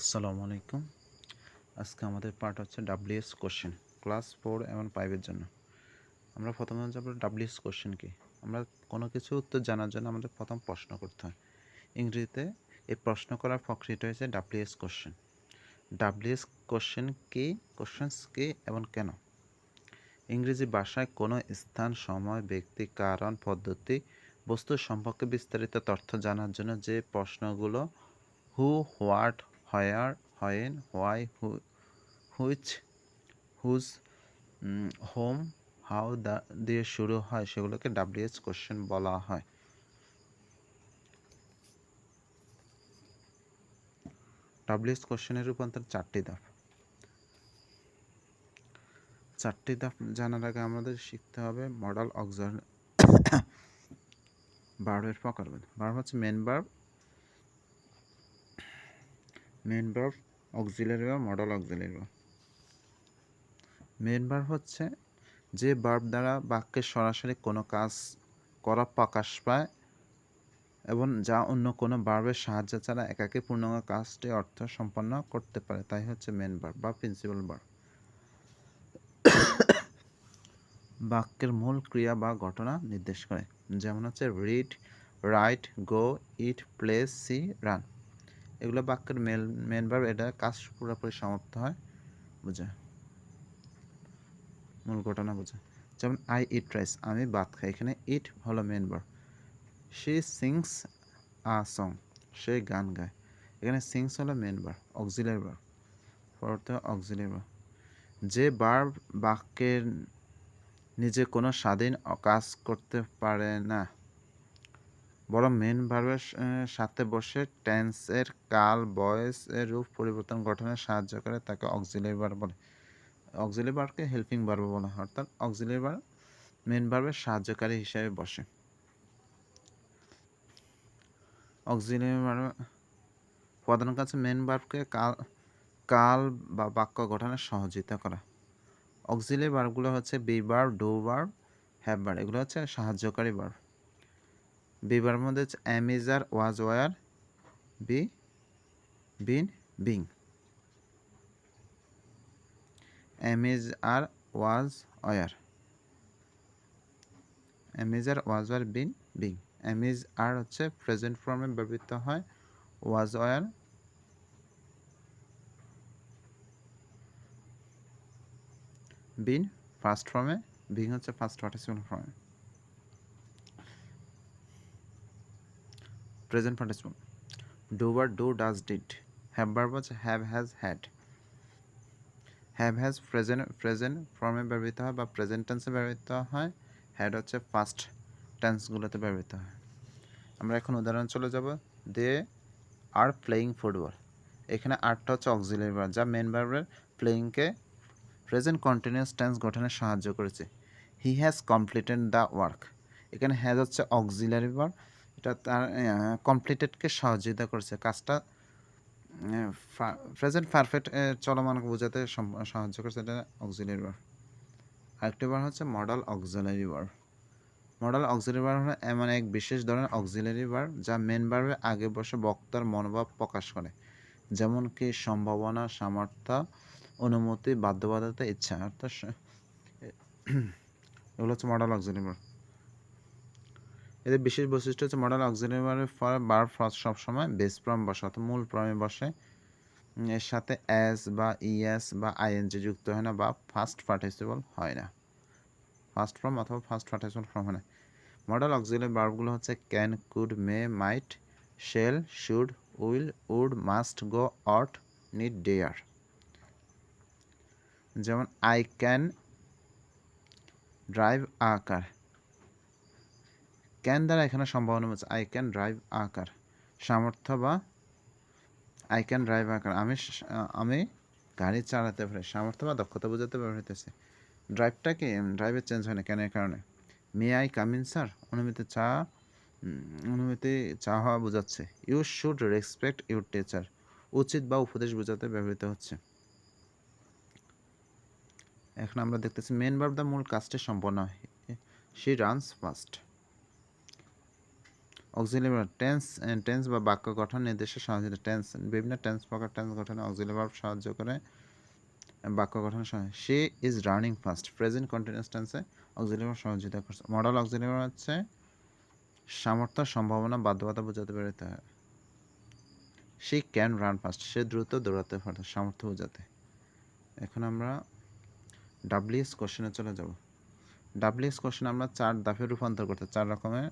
আসসালামু আলাইকুম। আজকে আমাদের পার্ট হচ্ছে ডাব্লিউএস কোশ্চেন ক্লাস 4 এবং 5 এর জন্য। আমরা প্রথমে যাব ডাব্লিউএস কোশ্চেন কি। আমরা কোনো কিছু উত্তর জানার জন্য আমাদের প্রথম প্রশ্ন করতে হয়। ইংরেজিতে এই প্রশ্ন করার প্রক্রিয়াটা হচ্ছে ডাব্লিউএস কোশ্চেন। ডাব্লিউএস কোশ্চেন কি, কোশ্চেনস কি এবং কেন? ইংরেজি ভাষায় কোনো স্থান, সময়, ব্যক্তি, কারণ, পদ্ধতি, বস্তু সম্পর্কে বিস্তারিত তথ্য জানার জন্য যে প্রশ্নগুলো who, what, where, when, why, which, whose, whom, how দিয়ে শুরু হয় সেগুলোকে ডাব্লিউএস কোশ্চেন বলা হয়। ডাব্লিউএস কোশ্চেনের রূপান্তর চারটি ধাপ। জানার আগে আমাদের শিখতে হবে মডাল অক্সিলারি ভার্বের প্রকারভেদ। ভার্ব হচ্ছে main verb, auxiliary verb, modal auxiliary verb. Main verb হচ্ছে যে ভার্ব দ্বারা বাক্যে সরাসরি কোনো কাজ করা প্রকাশ পায় এবং যা অন্য কোনো ভার্বের সাহায্য ছাড়া একাকী পূর্ণাঙ্গ কাজটি অর্থ সম্পন্ন করতে পারে, তাই হচ্ছে মেন ভার্ব বা প্রিন্সিপাল ভার্ব। বাক্যের মূল ক্রিয়া বা ঘটনা নির্দেশ করে, যেমন হচ্ছে রিড, রাইট, গো, ইট, প্লে, সি, রান। এগুলো বাক্যের মেন ভার্ব, এটা কাজ পুরোপুরি সমাপ্ত হয় বোঝায়, মূল ঘটনা বোঝায়। যেমন আই ইট রাইস, আমি ভাত খাই, এখানে ইট হলো main verb. She sings a song, সে গান গায়, এখানে সিংস হলো মেন ভার্ব, অক্সিলারি ভার্ব, পরবর্তী অক্সিলারি ভার্ব। যে ভার্ব বাক্যের নিজে কোনো স্বাধীন কাজ করতে পারে না, বরং মেন ভার্বের সাথে বসে টেন্সের কাল, ভয়েস এর রূপ পরিবর্তন গঠনে সাহায্য করে, তাকে অক্সিলারি ভার্ব বলে। অক্সিলারি ভার্বকে হেল্পিং ভার্ব বলা হয়, অর্থাৎ অক্সিলারি ভার্ব মেন ভার্বের সাহায্যকারী হিসেবে বসে। অক্সিলারি ভার্ব প্রধান কাজ মেন ভার্বকে কাল বা বাক্য গঠনে সহযোগিতা করা। অক্সিলারি ভার্বগুলো হচ্ছে be verb, do verb, have verb, এগুলো হচ্ছে সাহায্যকারী ভার্ব। বি ভার্বের মধ্যে হচ্ছে am, is, are, was, were, be, been, being. Am, is, are, was, were, am, is, are, was, were, been, being. Am, is, are হচ্ছে present ফর্মে ব্যবহৃত হয়, ওয়াজ, ওয়ার বিন ফার্স্ট ফর্মে, বিং হচ্ছে first participle ফর্মে, present participle. Do verb do, does, did. Have verb হচ্ছে have, has, had. Have, has present ফর্মে ব্যবহৃত হয় বা প্রেজেন্ট টেন্সে ব্যবহৃত হয়। হ্যাড হচ্ছে পাস্ট টেন্সগুলোতে ব্যবহৃত হয়। আমরা এখন উদাহরণ চলে যাব। দে আর প্লেয়িং ফুটবল, এখানে আরটা হচ্ছে অক্সিলারি ভার্ব, যা মেন ভার্বের প্লেয়িংকে প্রেজেন্ট কন্টিনিউয়াস টেন্স গঠনে সাহায্য করেছে। He has completed the work, এখানে হ্যাজ হচ্ছে অক্সিলারি ভার্ব, এটা তার কমপ্লিটেডকে সহযোগিতা করেছে, কাজটা প্রেজেন্ট পারফেক্ট চলমানকে বোঝাতে সাহায্য করছে, এটা অক্সিলারি ভার্ব। আরেকটি ভার্ব হচ্ছে modal auxiliary verb. Modal auxiliary verb হলো এমন এক বিশেষ ধরনের অক্সিলারি ভার্ব যা মেন ভার্বের আগে বসে বক্তার মনোভাব প্রকাশ করে, যেমন কি সম্ভাবনা, সামর্থ্য, অনুমতি, বাধ্যবাধকতা, ইচ্ছা, অর্থাৎ এগুলো হচ্ছে মডাল অক্সিলারি ভার্ব। এদের বিশেষ বৈশিষ্ট্য হচ্ছে মডাল অক্সিলারি ভার্বের পরে ভার্ব সবসময় বেস ফর্ম বসে, অর্থাৎ মূল ফর্মে বসে, এর সাথে এস বা ইএস বা আইএনজি যুক্ত হয় না বা ফার্স্ট পার্টিসিপল হয় না, ফার্স্ট ফর্ম অথবা ফার্স্ট পার্টিসিপল ফর্ম হয় না। মডাল অক্সিলারি ভার্বগুলো হচ্ছে can, could, may, might, shall, should, will, would, must, go, ought, need, dare. যেমন I can drive a car, can দ্বারা এখানে সম্ভাবনা হচ্ছে I can drive a car, সামর্থ্য বা I can drive a car, আমি গাড়ি চালাতে পারি, সামর্থ্য বা দক্ষতা বোঝাতে ব্যবহৃত হচ্ছে। ড্রাইভটা কি, ড্রাইভের চেঞ্জ হয় না ক্যানের কারণে। May I come in sir, অনুমতি চাওয়া বোঝাচ্ছে। You should respect your teacher, উচিত বা উপদেশ বোঝাতে ব্যবহৃত হচ্ছে। এখন আমরা দেখতেছি মেন ভার্ব দ্য মূল কাজটি সম্পন্ন হয়। She runs fast, auxiliary verb tense বা বাক্য গঠন নির্দেশে সহযোগিতা টেন্স বিভিন্ন টেন্স প্রকার টেন্স গঠনে অক্সিলারি ভার্ব সাহায্য করে বাক্য গঠন she is running fast present continuous টেন্সে অক্সিলারি ভার্ব সহযোগিতা করছে মডেল অক্সিলারি ভার্ব হচ্ছে সামর্থ্য সম্ভাবনা বাধ্যবাধকতা বোঝাতে বেরোতে হয় শি ক্যান রান ফাস্ট সে দ্রুত দৌড়াতে পারে সামর্থ্য বোঝাতে এখন আমরা ডাব্লিউএস কোশ্চেনে চলে যাব ডাব্লিউএস কোশ্চেন আমরা 4 ধাপে রূপান্তর করতে 4 রকমের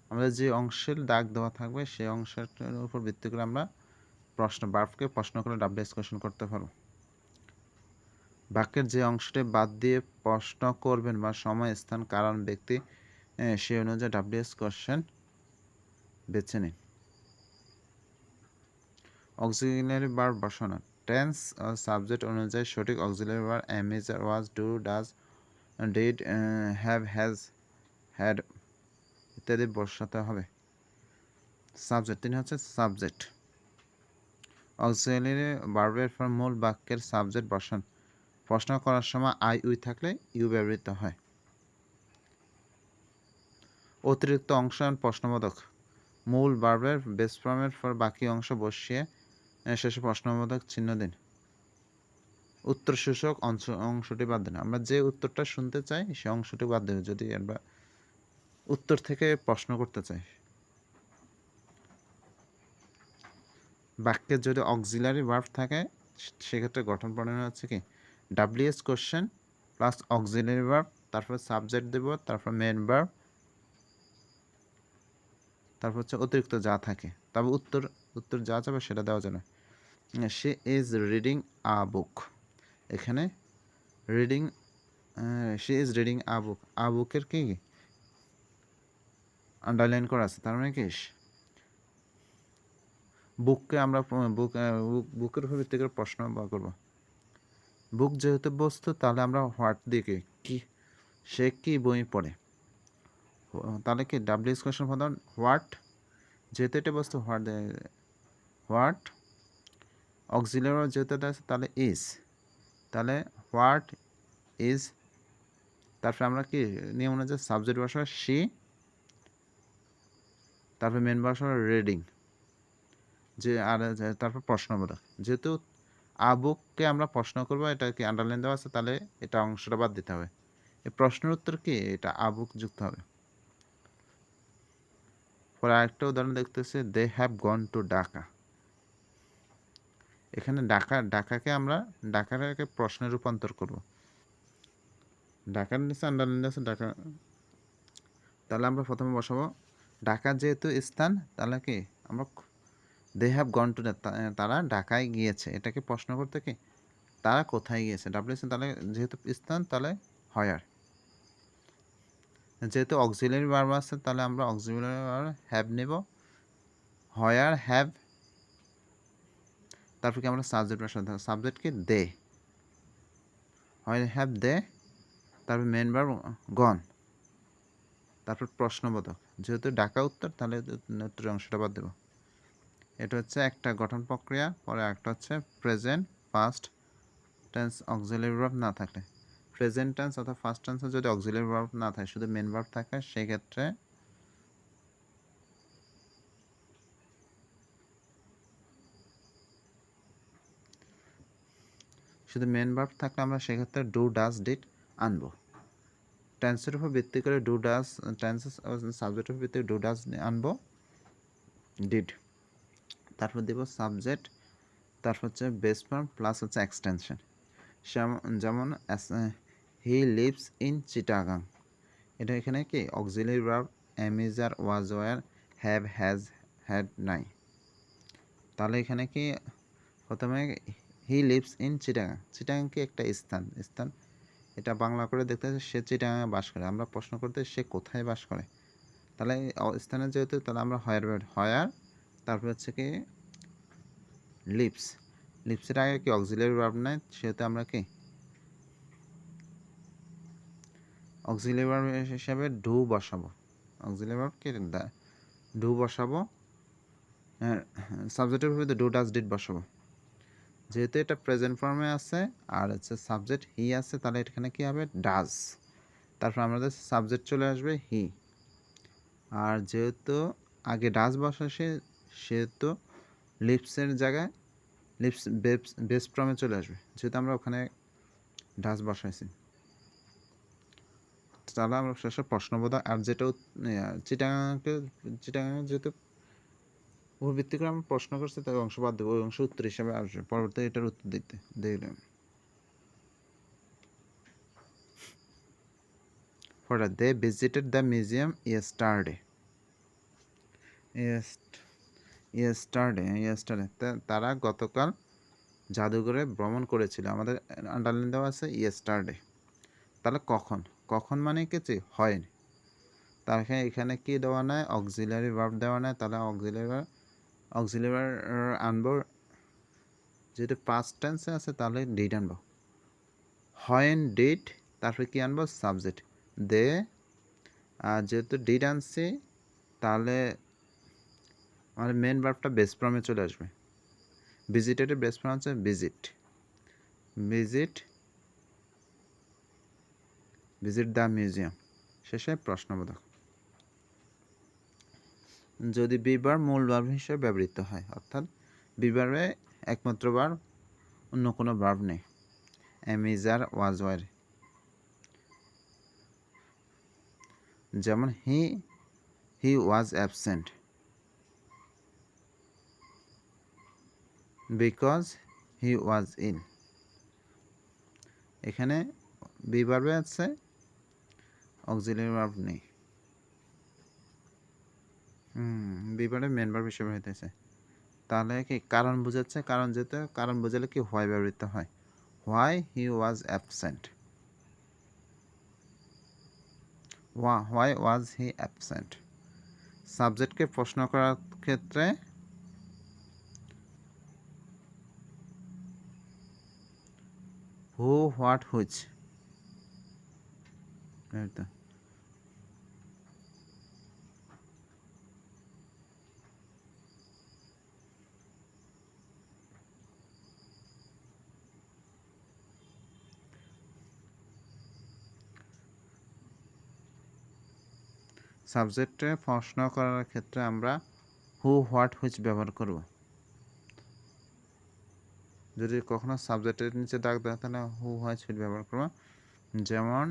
আমাদের যে অংশের দাগ দেওয়া থাকবে সেই অংশের উপর ভিত্তি করে আমরা ভার্বকে প্রশ্ন করে ডাব্লিউএস কোশ্চেন করতে পারবো বাক্যের যে অংশটি বাদ দিয়ে প্রশ্ন করবেন বা সময় স্থান কারণ ব্যক্তি সেই অনুযায়ী ডাব্লিউএস কোশ্চেন বেছে নিন অক্সিলারি ভার্ব বসানো টেন্স ও সাবজেক্ট অনুযায়ী সঠিক auxiliary verb am is was do does did have has had ইত্যাদি বসাতে হবে সাবজেক্ট তিনি হচ্ছে সাবজেক্ট অক্সিলারি ভার্বের পর মূল বাক্যের সাবজেক্ট বসান প্রশ্ন করার সময় আই উই থাকলে ইউ ব্যবহৃত হয় অতিরিক্ত অংশ প্রশ্নবোধক মূল ভার্বের বেস ফর্মের পর বাকি অংশ বসিয়ে শেষে প্রশ্নবোধক চিহ্ন দিন উত্তর সূচক অংশটি বাদ দিন আমরা যে উত্তরটা শুনতে চাই সে অংশটি বাদ দেব যদি আমরা উত্তর থেকে প্রশ্ন করতে চাই বাক্যের যদি অক্সিলারি ভার্ব থাকে সেক্ষেত্রে গঠন প্রণয়ন হচ্ছে কি WH question plus auxiliary verb তারপর সাবজেক্ট দেব তারপর মেন ভার্ব তারপর হচ্ছে অতিরিক্ত যা থাকে তবে উত্তর যা যাবে সেটা দেওয়া যাবে she is reading a book এখানে reading she is reading a book a বুকের কি আন্ডারলাইন করা আছে তার মানে কি বুককে আমরা বুকের উপর ভিত্তি করে প্রশ্ন করব বুক যেহেতু বস্তু তাহলে আমরা হোয়াট দিকে কি সে কি বই পড়ে তাহলে কি ডাব্লিউএস কোশ্চেন প্রধান হোয়াট যেহেতু এটা বস্তু হোয়াট অক্সিলারি যেহেতু এটা আছে তাহলে ইজ তাহলে হোয়াট ইজ তারপরে আমরা কি নিয়ম অনুযায়ী সাবজেক্ট বসাবো শি তারপর মেন বসাবো রিডিং যে আর তারপর প্রশ্নবোধক যেহেতু আবুককে আমরা প্রশ্ন করবো এটা কি আন্ডারলাইন দেওয়া আছে তাহলে এটা অংশটা বাদ দিতে হবে এই প্রশ্নের উত্তর কি এটা আবুক যুক্ত হবে পরে আরেকটা উদাহরণ দেখতেছি they have gone to Dhaka এখানে ঢাকাকে আমরা ঢাকাকে প্রশ্নে রূপান্তর করব ঢাকার নিচে আন্ডারলাইন আছে ঢাকা তাহলে আমরা প্রথমে বসাবো ঢাকা যেহেতু স্থান তাহলে কি আমরা দে হ্যাভ গন টু তারা ঢাকায় গিয়েছে এটাকে প্রশ্ন করতে কি তারা কোথায় গিয়েছে ডাব্লিউএস তাহলে যেহেতু স্থান তাহলে হায়ার যেহেতু অক্সিলারি ভার্ব আছে তাহলে আমরা অক্সিলারি ভার্ব হ্যাভ নেব হায়ার হ্যাভ তারপর কি আমরা সাবজেক্ট বসাতে হবে সাবজেক্ট কি দে হায়ার হ্যাভ দে তারপর মেন ভার্ব গন তারপর প্রশ্নবোধক যেহেতু ডাকা উত্তর তাহলে উত্তরের অংশটা বাদ দেব এটা হচ্ছে একটা গঠন প্রক্রিয়া পরে একটা হচ্ছে present past tense auxiliary verb না থাকলে প্রেজেন্ট টেন্স অথবা ফার্স্ট টেন্সে যদি অক্সিলারি ভার্ব না থাকে শুধু মেন ভার্ব থাকে সেই ক্ষেত্রে শুধু মেন ভার্ব থাকলে আমরা সেক্ষেত্রে ডু ডাজ ডিড আনবো টেন্সের উপর ভিত্তি করে ডু ডাজ টেন্সেস সাবজেক্টের উপর ভিত্তি করে ডু ডাজ আনবো ডিড তারপর দেব সাবজেক্ট তারপর হচ্ছে বেস ফর্ম প্লাস হচ্ছে এক্সটেনশন যেমন হি লিভস ইন চিটাগাং এটা এখানে কি auxiliary verb am is are was were have has had নাই তাহলে এখানে কি প্রথমে he lives in Chittagong Chittagong কি একটা স্থান এটা বাংলা করে দেখতে সে চিটাগাঙে বাস করে আমরা প্রশ্ন করতে সে কোথায় বাস করে তাহলে স্থানে যেহেতু তাহলে আমরা হয়ার তারপর হচ্ছে কি লিভসের আগে কি অক্সিলারি ভার্ব নাই সেহেতু আমরা কি অক্সিলারি ভার্ব হিসাবে ডু বসাবো অক্সিলারি ভার্ব কি ডু বসাবো সাবজেক্টের ভিতরে ডু ডাজ ডিড বসাবো যেহেতু এটা প্রেজেন্ট ফর্মে আছে আর হচ্ছে সাবজেক্ট হি আছে তাহলে এখানে কি হবে ডাজ তারপর আমাদের সাবজেক্ট চলে আসবে হি। আর যেহেতু আগে ডাস বসাসে সেহেতু লিপসের জায়গায় লিপস বেস ফর্মে চলে আসবে, যেহেতু আমরা ওখানে ডাস বসাইছি। তাহলে আমরা শেষে প্রশ্নবোধক আর যেটা চিটাগাং যেহেতু ওর ভিত্তি করে আমরা প্রশ্ন করছি তাই অংশ বাদ দেবো, ওই অংশ উত্তর হিসাবে আসবে পরবর্তী এটার উত্তর দিলাম। They visited the museum yesterday. তারা গতকাল জাদুঘরে ভ্রমণ করেছিল। আমাদের আন্ডারলাইন দেওয়া আছে ইয়েস্টারডে। তাহলে কখন মানে কিছু হয়নি। তার এখানে কি দেওয়া নাই, অক্সিলারি ভার্ব দেওয়া নাই। তাহলে অক্সিলারি আনবো, যেহেতু পাস্ট টেন্সে আছে তাহলে ডিড আনবো। হোয়েন ডিড, তারপরে কি আনবো, সাবজেক্ট দে। আর যেহেতু ডিড আনছি তাহলে আমাদের মেন ভার্বটা বেস ফর্মে চলে আসবে। ভিজিটেডের বেস ফর্ম হচ্ছে ভিজিট দ্য মিউজিয়াম। শেষে প্রশ্নবোধক। যদি বি ভার্ব মূল ভার্ব হিসেবে ব্যবহৃত হয়, অর্থাৎ বি ভার্বে একমাত্র ভার্ব, অন্য কোনো ভার্ব নেই। Am is are was were. যেমন he was absent because he ওয়াজ ইল। এখানে বি ভার্বে আছে, অক্সিলারি ভার্ব নেই। বি ভার্বে মেন ভার্ব হিসেবে হইতেছে। তাহলে কি কারণ বোঝাচ্ছে, কারণ বোঝালে কি হোয়াই ব্যবহৃত হয়। Why he was absent, why was he absent. সাবজেক্টকে প্রশ্ন করার ক্ষেত্রে হু, হোয়াট, হুইচ। সাবজেক্টে প্রশ্ন করার ক্ষেত্রে আমরা হু, হোয়াট, হুইচ ব্যবহার করব। যদি কখনো সাবজেক্টের নিচে দাগ দেয় তাহলে হু, হোয়াট, হুইচ ব্যবহার করব। যেমন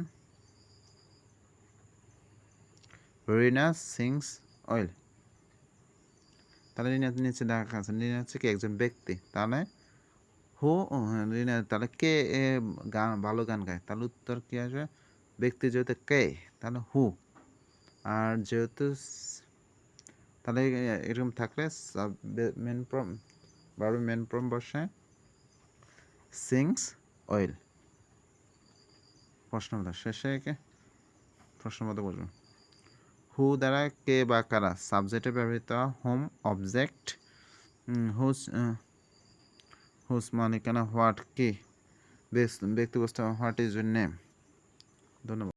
রিনা সিংস অয়েল। তাহলে রিনার নিচে দাগ আছে, রিনা হচ্ছে কি একজন ব্যক্তি। তাহলে রিনা, তাহলে কে ভালো গান গায়, তাহলে উত্তর কি আসবে, ব্যক্তি যেহেতু কে তাহলে হু। আর যেহেতু তাহলে এরকম থাকলে মেন ফর্ম বসে সিংস অয়েল। প্রশ্নবোধক। শেষে প্রশ্নবোধক বলবো। হু দ্বারা কে বা কারা, সাবজেক্টে ব্যবহৃত হোম অবজেক্ট। হুস মানে কেন, হোয়াট কি ব্যক্তিবস্তু, হোয়াট ইজ ইউর নেম। ধন্যবাদ।